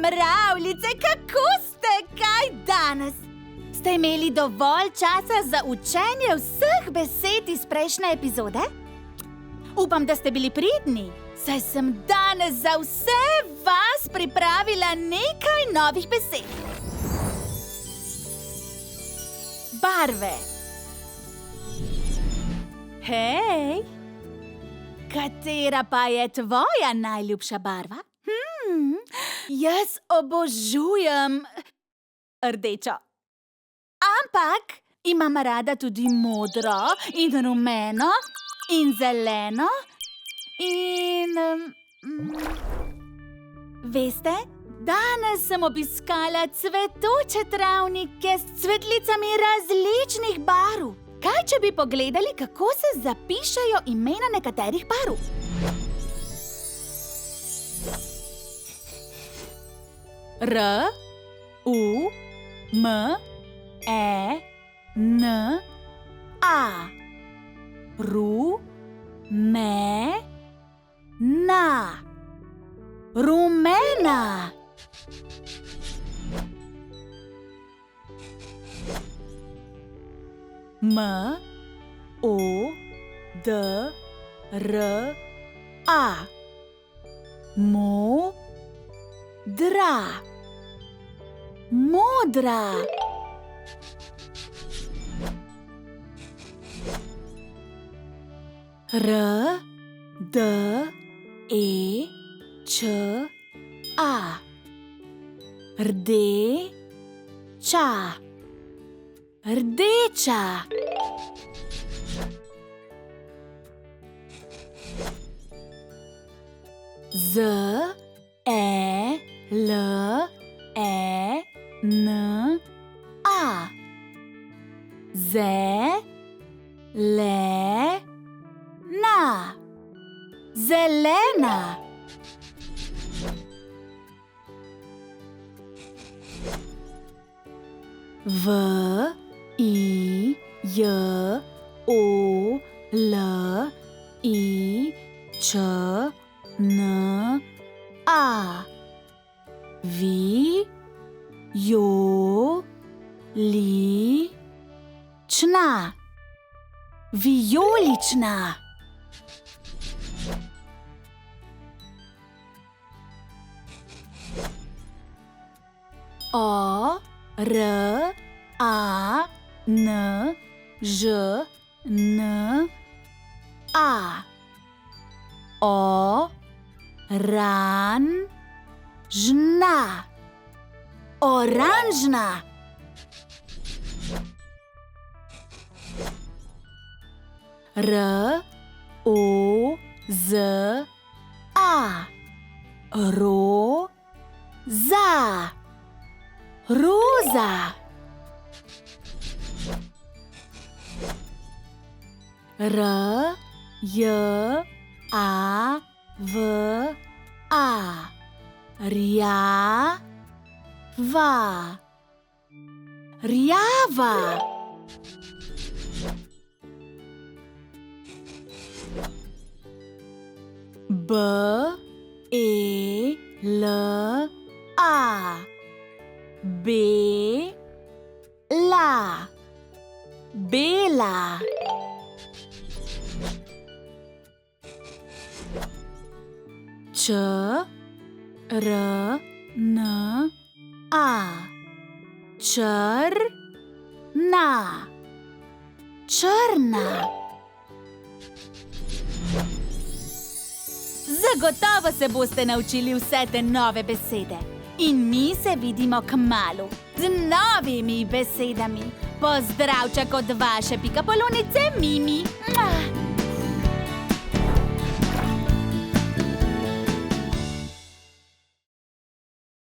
mravljice, kako ste kaj danes? Ste imeli dovolj časa za učenje vseh besed iz prejšnje epizode? Upam, da ste bili pridni, saj sem danes za vse vas pripravila nekaj novih besed. Barve. Hej, katera pa je tvoja najljubša barva? Jaz obožujem rdečo. Ampak imam rada tudi modro in rumeno in zeleno in... Veste, danes sem obiskala cvetoče travnike s cvetlicami različnih barv. Kaj, če bi pogledali, kako se zapišejo imena nekaterih barv? R, U, M, E, N, A. Ru, me, na. Rumena. M, O, D, R, A. Mo, dra. Modra. R, D, E, Č, A. Rdeča. Rdeča. Z, E, L, E, N, A. Zelena. Zelena. V, I, J, O, L, I, Č, N, A. Vi, jo, li, čna. Vijolična. O, R, A, N, Ž, N, A. O, ran, žna. Oranžna. R, O, Z, A. Ro, za. Roza. R, J, A, V, A. Rja, va. Rjava. B, E, L, A. Bela. Bela. Č, R, N, A. Črna. Črna. Zagotovo se boste naučili vse te nove besede. In mi se vidimo kmalu z novimi besedami. Pozdravček od vaše pikapolonice Mimi.